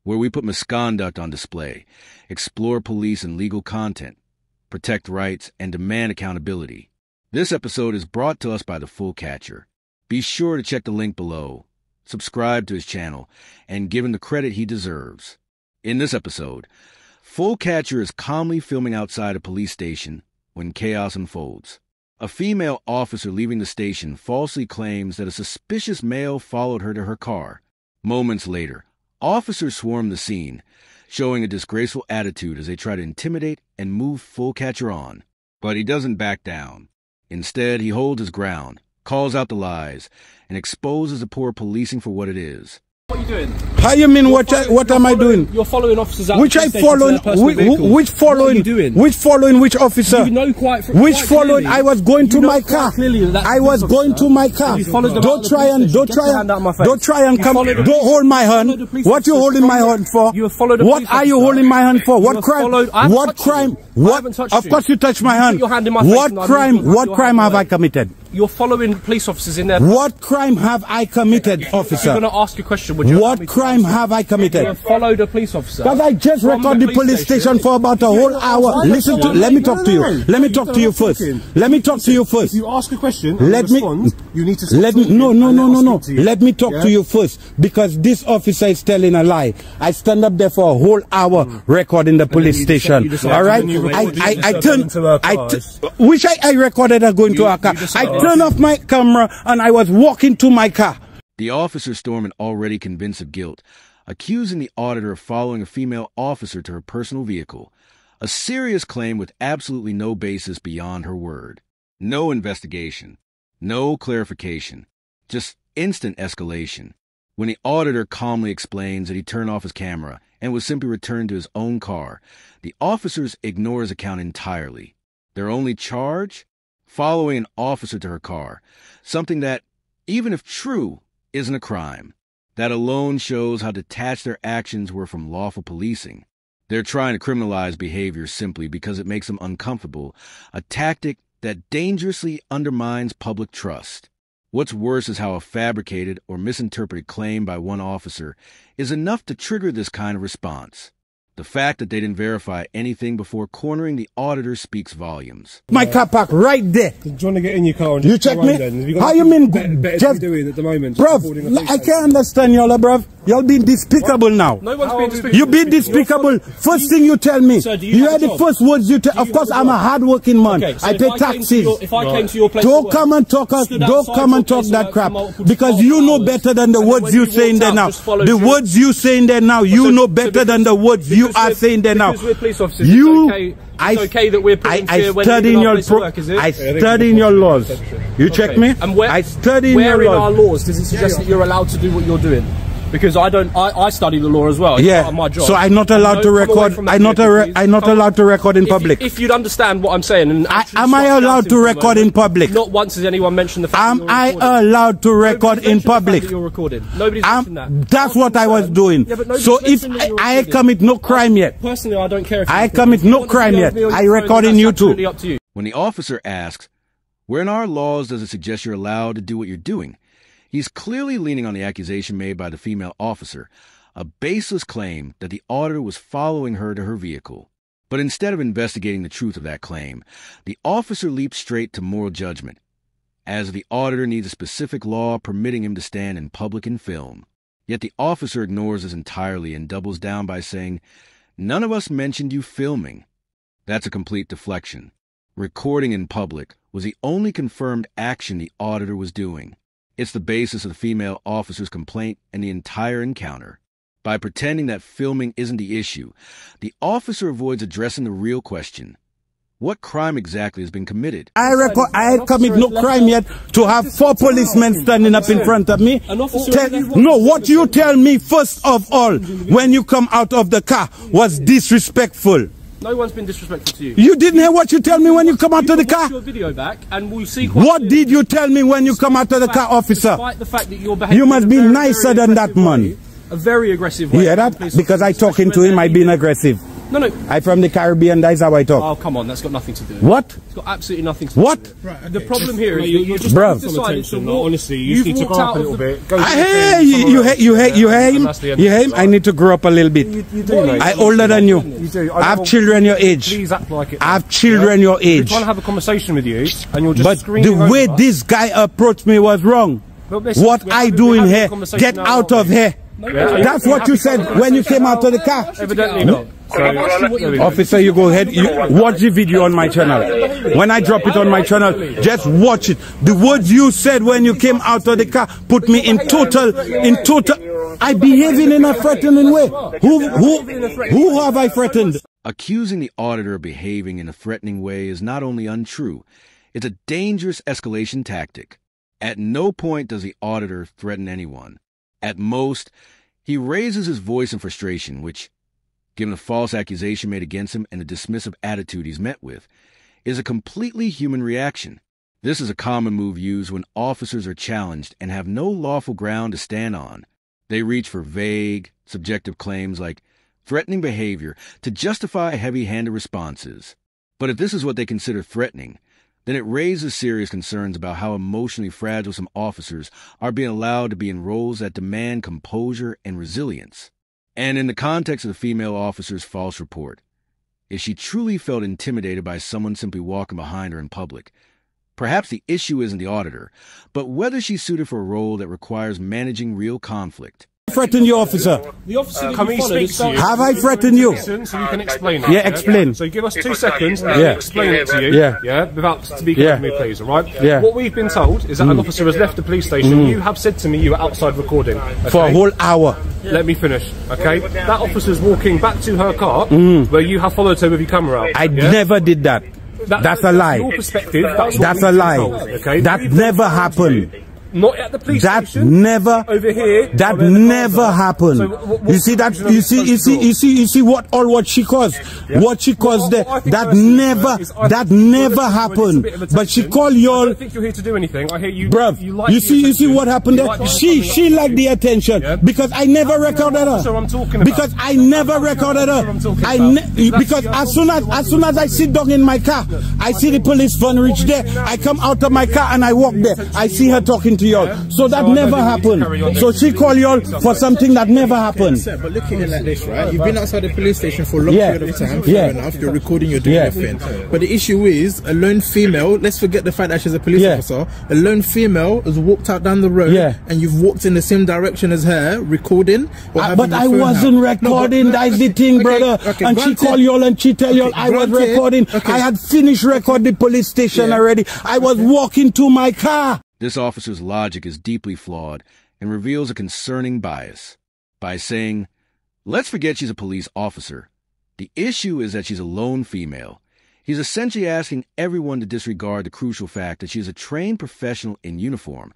where we put misconduct on display, explore police and legal content, protect rights, and demand accountability. This episode is brought to us by the Full Catcher. Be sure to check the link below, subscribe to his channel, and give him the credit he deserves. In this episode, Full Catcher is calmly filming outside a police station when chaos unfolds. A female officer leaving the station falsely claims that a suspicious male followed her to her car. Moments later, officers swarm the scene, showing a disgraceful attitude as they try to intimidate and move Full Catcher on. But he doesn't back down. Instead, he holds his ground, calls out the lies, and exposes the poor policing for what it is. What are you doing? How you mean? What am I doing? You're following officers out. Which I following? Which following? What are you doing? Which following? Which officer? You know which following? clearly, I was going to my car. I was going to my car. Don't try and come. Don't hold my hand. What you holding my hand for? What are you holding my hand for? What crime? What crime? What? Of course you touched my hand. What crime? What crime have I committed? You're following police officers in there. What crime have I committed, officer? I'm going to ask you a question. Would you? What crime have I committed? You followed a police officer. Because I just recorded the police station for about a whole hour. Listen to. Let me talk to you. Let me talk to you first. Let me talk to you first. If you ask a question and respond, you need to stop. No. Let me talk to you first, because this officer is telling a lie. I stand up there for a whole hour recording the police station. All right. I recorded her going to her car. I turned off my camera and I was walking to my car. The officer Storman, already convinced of guilt, accusing the auditor of following a female officer to her personal vehicle, a serious claim with absolutely no basis beyond her word. No investigation, no clarification, just instant escalation. When the auditor calmly explains that he turned off his camera and was simply returned to his own car, the officers ignore his account entirely. Their only charge? Following an officer to her car, something that, even if true, isn't a crime. That alone shows how detached their actions were from lawful policing. They're trying to criminalize behavior simply because it makes them uncomfortable, a tactic that dangerously undermines public trust. What's worse is how a fabricated or misinterpreted claim by one officer is enough to trigger this kind of response. The fact that they didn't verify anything before cornering the auditor speaks volumes. My car parked right there. Do you want to get in your car and you check me? How you mean? Better doing at the moment, bruv, I can't understand y'all, bruv. Y'all being despicable now. No one's being despicable. You being despicable. First thing you tell me. Sir, you are the first words you tell. Of course, I'm a hard-working man. Okay, so I pay taxes. If I came to your place, don't come and talk that crap, because you know better than the words you saying there now. The words you saying there now, you know better than the words you are saying there now. Because we're police officers, it's okay that we're putting fear when study in our place of work, is it? I study in your laws. You check me? And where, I study in your laws. Where in our laws does it suggest that you're allowed to do what you're doing? Because I study the law as well. It's part of my job. So I'm not allowed to record. I'm not allowed to record in public. If you'd understand what I'm saying, and am I allowed to record in public? Not once has anyone mentioned the fact. Am I allowed to record in public? You're recording. Nobody's mentioned that. That's what I was doing. So if I commit no crime yet, personally, I don't care. If I commit no crime yet, I record in YouTube. When the officer asks, "Where in our laws does it suggest you're allowed to do what you're doing?" he's clearly leaning on the accusation made by the female officer, a baseless claim that the auditor was following her to her vehicle. But instead of investigating the truth of that claim, the officer leaps straight to moral judgment, as if the auditor needs a specific law permitting him to stand in public and film. Yet the officer ignores this entirely and doubles down by saying, "None of us mentioned you filming." That's a complete deflection. Recording in public was the only confirmed action the auditor was doing. It's the basis of the female officer's complaint and the entire encounter. By pretending that filming isn't the issue, the officer avoids addressing the real question. What crime exactly has been committed? I commit no crime yet to have 4 policemen standing up in front of me. What you tell me first of all when you come out of the car was disrespectful. No one's been disrespectful to you. You didn't hear what you tell me when you come out of the car? Your video back and we'll see what did you tell me when you come out of the car, officer? Despite the fact that you're behaving you must be nicer than that man. A very aggressive way. Yeah, that because I talking to him, I being aggressive. No, no. I'm from the Caribbean, that's how I talk. Oh, come on, that's got nothing to do with it. What? It's got absolutely nothing to do what? with it. Right, okay. The problem here is you're just decided to walk. Honestly, you just need to grow up a little bit. Hey, you hear him? You hear him? I need to grow up a little bit. You do, mate. I'm older than you. You do. I have children your age. Please act like it. I have children your age. I'm trying to have a conversation with you, and you're just but screaming the way over. this guy approached me was wrong. Listen, what I do in here, get out of here. That's what you said when you came out of the car. Evidently not. So, officer, you go ahead, you watch the video on my channel. When I drop it on my channel, just watch it. The words you said when you came out of the car put me in total, I behaving in a threatening way. Who have I threatened? Accusing the auditor of behaving in a threatening way is not only untrue, it's a dangerous escalation tactic. At no point does the auditor threaten anyone. At most, he raises his voice in frustration, which, given the false accusation made against him and the dismissive attitude he's met with, is a completely human reaction. This is a common move used when officers are challenged and have no lawful ground to stand on. They reach for vague, subjective claims like threatening behavior to justify heavy-handed responses. But if this is what they consider threatening, then it raises serious concerns about how emotionally fragile some officers are being allowed to be in roles that demand composure and resilience. And in the context of the female officer's false report, if she truly felt intimidated by someone simply walking behind her in public, perhaps the issue isn't the auditor, but whether she's suited for a role that requires managing real conflict. Threatened you, officer. The officer can we speak to you? Have I threatened you? So you can explain it. Yeah, explain. So give us 2 seconds and explain it to you. Yeah. Without speaking to me, please, alright? Yeah. What we've been told is that an officer has left the police station. You have said to me you were outside recording. Okay? For a whole hour. Let me finish, okay? That officer's walking back to her car where you have followed her with your camera out. I never did that. That's a lie. Your perspective. That's a lie. Okay? That never happened. Not at the police station. That never. Over here. That never happened. So you see that? You see what she caused. What she caused there. That never happened. But she called you all. I don't think you're here to do anything. I hear you. Bruv, you see what happened there? She liked the attention because I never recorded her. Because I never recorded her. Because as soon as I sit down in my car, I see the police van reach there. I come out of my car and I walk there. I see her talking to y'all. So that never happened. So she called y'all for something that never happened. But look at it like this, right? You've been outside the police station for a long period of time. Fair enough. You're recording, you're doing everything. But the issue is, a lone female, let's forget the fact that she's a police officer, a lone female has walked out down the road and you've walked in the same direction as her, recording. But I wasn't recording, that's the thing, brother. And she called y'all and she tell y'all I was recording. I had finished recording the police station already. I was walking to my car. This officer's logic is deeply flawed and reveals a concerning bias. By saying, let's forget she's a police officer, the issue is that she's a lone female. He's essentially asking everyone to disregard the crucial fact that she is a trained professional in uniform,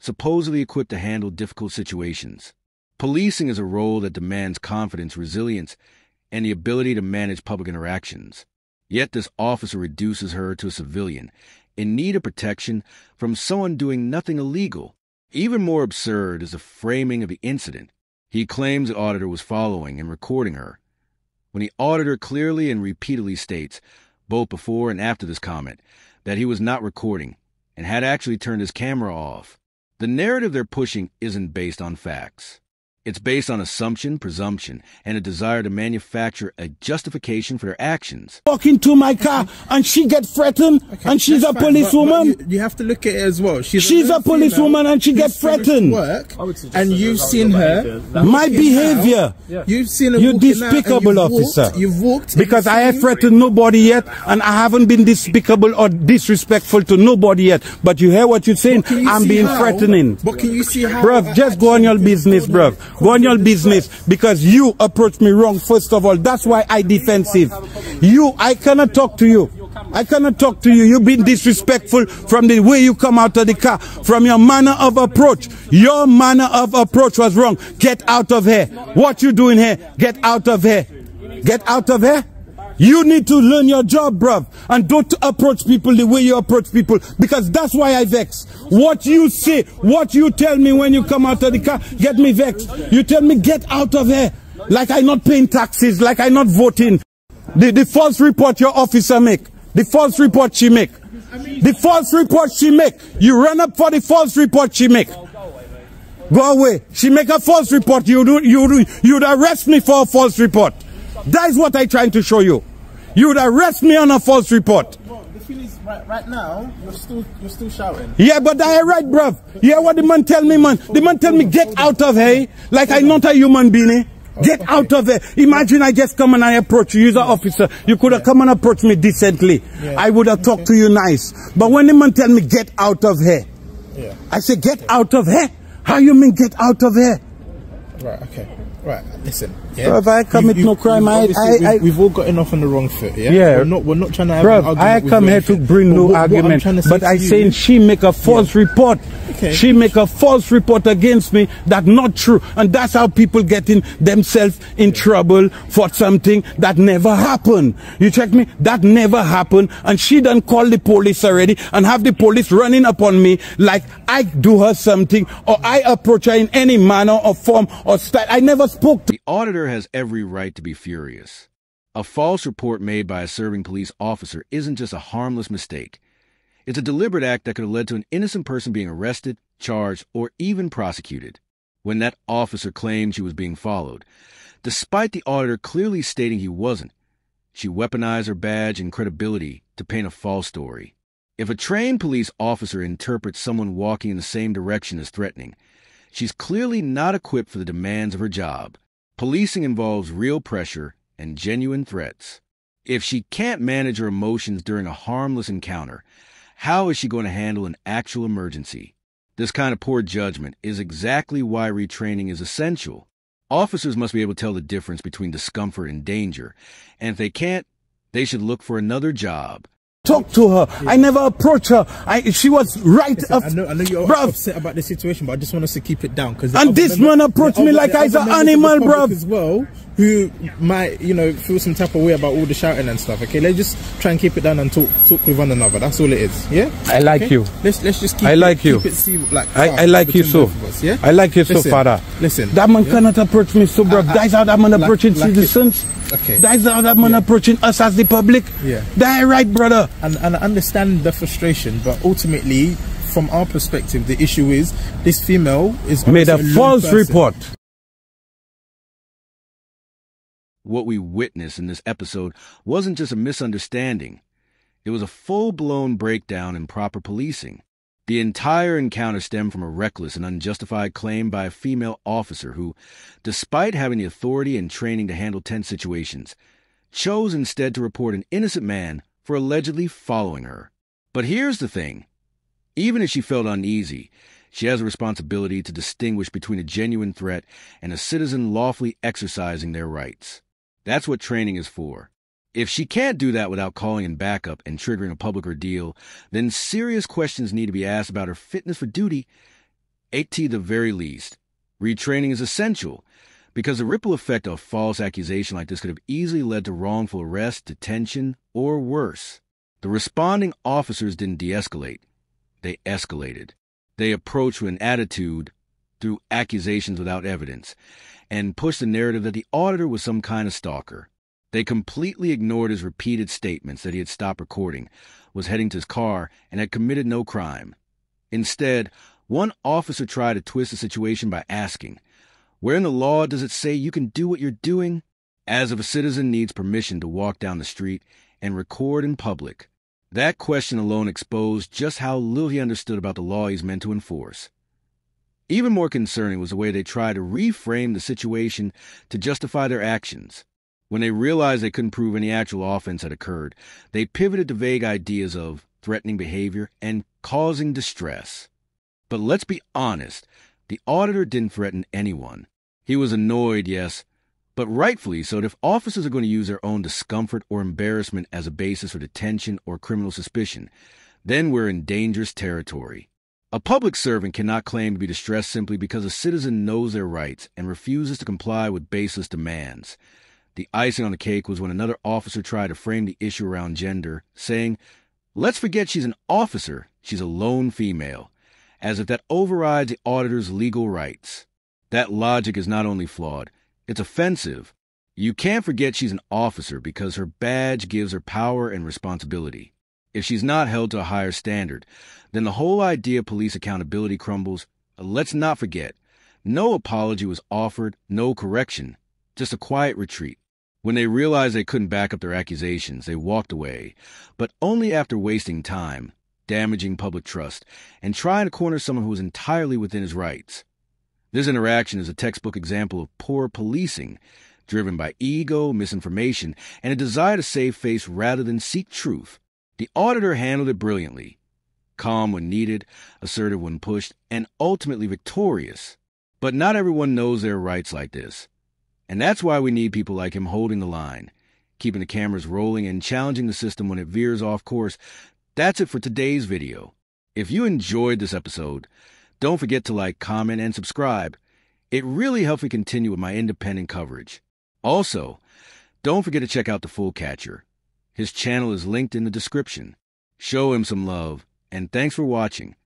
supposedly equipped to handle difficult situations. Policing is a role that demands confidence, resilience, and the ability to manage public interactions. Yet this officer reduces her to a civilian, in need of protection from someone doing nothing illegal. Even more absurd is the framing of the incident. He claims the auditor was following and recording her, when the auditor clearly and repeatedly states, both before and after this comment, that he was not recording and had actually turned his camera off. The narrative they're pushing isn't based on facts. It's based on assumption, presumption, and a desire to manufacture a justification for their actions. Walk into my car and she get threatened and she's a policewoman. But you have to look at it as well. She's a policewoman and she gets threatened. And you've seen her. My behavior. You've seen her. You despicable officer. You've walked. Because I have threatened nobody yet and I haven't been despicable or disrespectful to nobody yet. But you hear what you're saying? I'm being threatening. But can you see how? Bruv, just go on your business, bruv. Go on your business because you approached me wrong first of all. That's why I defensive. I cannot talk to you. I cannot talk to you. You've been disrespectful from the way you come out of the car, from your manner of approach. Your manner of approach was wrong. Get out of here. What you doing here? Get out of here. Get out of here. You need to learn your job, bruv, and don't approach people the way you approach people, because that's why I vex. What you say, what you tell me when you come out of the car, get me vexed. You tell me get out of here, like I'm not paying taxes, like I'm not voting. The false report your officer make. The false report she make. The false report she make. You run up for the false report she make. Go away. She make a false report. You'd arrest me for a false report. That is what I'm trying to show you. You'd arrest me on a false report. Well, the thing is, right now, you're still shouting. Yeah, but I right, bruv. Yeah, what the man tell me, man? The man tell me, get out of here. Like I'm not a human being. Get out of there. Imagine I just come and I approach you. You're an officer. You could have come and approached me decently. I would have talked to you nice. But when the man tell me, get out of here. I say, get out of here? How you mean get out of here? Right, okay. Right, listen. So if I commit no crime, we've all gotten off on the wrong foot, yeah? We're not trying to have an argument. I come here to bring no argument, but I saying she make a false report. She make a false report against me that's not true, and that's how people getting themselves in trouble for something that never happened. You check me? That never happened, and she done call the police already and have the police running upon me like I do her something or I approach her in any manner or form or style. I never spoke to. The auditor has every right to be furious. A false report made by a serving police officer isn't just a harmless mistake. It's a deliberate act that could have led to an innocent person being arrested, charged, or even prosecuted. When that officer claimed she was being followed, despite the auditor clearly stating he wasn't, she weaponized her badge and credibility to paint a false story. If a trained police officer interprets someone walking in the same direction as threatening, she's clearly not equipped for the demands of her job. Policing involves real pressure and genuine threats. If she can't manage her emotions during a harmless encounter, how is she going to handle an actual emergency? This kind of poor judgment is exactly why retraining is essential. Officers must be able to tell the difference between discomfort and danger, and if they can't, they should look for another job. Talk to her. I never approached her. She was right. Listen, I know you're upset about the situation, but I just want us to try and keep it down. And this man approached me like I was an animal, bro. As well, who might, feel some type of way about all the shouting and stuff. Okay, let's just try and keep it down and talk with one another. That's all it is. Yeah. I like you. Let's just keep. I like you. Keep it like I like you so. Yeah. I like you so, father. Listen. That man cannot approach me so, bro. That's how that man approaching citizens. Okay. That's how that man approaching us as the public. Yeah. That right, brother. And I understand the frustration, but ultimately, from our perspective, the issue is this female is made a false report. What we witnessed in this episode wasn't just a misunderstanding. It was a full-blown breakdown in proper policing. The entire encounter stemmed from a reckless and unjustified claim by a female officer who, despite having the authority and training to handle tense situations, chose instead to report an innocent man for allegedly following her. But here's the thing. Even if she felt uneasy, she has a responsibility to distinguish between a genuine threat and a citizen lawfully exercising their rights. That's what training is for. If she can't do that without calling in backup and triggering a public ordeal, then serious questions need to be asked about her fitness for duty. At the very least, retraining is essential, because the ripple effect of a false accusation like this could have easily led to wrongful arrest, detention, or worse. The responding officers didn't de-escalate. They escalated. They approached with an attitude through accusations without evidence, and pushed the narrative that the auditor was some kind of stalker. They completely ignored his repeated statements that he had stopped recording, was heading to his car, and had committed no crime. Instead, one officer tried to twist the situation by asking, "Where in the law does it say you can do what you're doing?" As if a citizen needs permission to walk down the street and record in public. That question alone exposed just how little he understood about the law he's meant to enforce. Even more concerning was the way they tried to reframe the situation to justify their actions. When they realized they couldn't prove any actual offense had occurred, they pivoted to vague ideas of threatening behavior and causing distress. But let's be honest, the auditor didn't threaten anyone. He was annoyed, yes, but rightfully so. If officers are going to use their own discomfort or embarrassment as a basis for detention or criminal suspicion, then we're in dangerous territory. A public servant cannot claim to be distressed simply because a citizen knows their rights and refuses to comply with baseless demands. The icing on the cake was when another officer tried to frame the issue around gender, saying, "Let's forget she's an officer, she's a lone female," as if that overrides the auditor's legal rights. That logic is not only flawed, it's offensive. You can't forget she's an officer because her badge gives her power and responsibility. If she's not held to a higher standard, then the whole idea of police accountability crumbles. Let's not forget, no apology was offered, no correction, just a quiet retreat. When they realized they couldn't back up their accusations, they walked away, but only after wasting time, damaging public trust, and trying to corner someone who was entirely within his rights. This interaction is a textbook example of poor policing, driven by ego, misinformation, and a desire to save face rather than seek truth. The auditor handled it brilliantly, calm when needed, assertive when pushed, and ultimately victorious. But not everyone knows their rights like this. And that's why we need people like him holding the line, keeping the cameras rolling and challenging the system when it veers off course. That's it for today's video. If you enjoyed this episode, don't forget to like, comment, and subscribe. It really helps me continue with my independent coverage. Also, don't forget to check out the Full Catcher. His channel is linked in the description. Show him some love, and thanks for watching.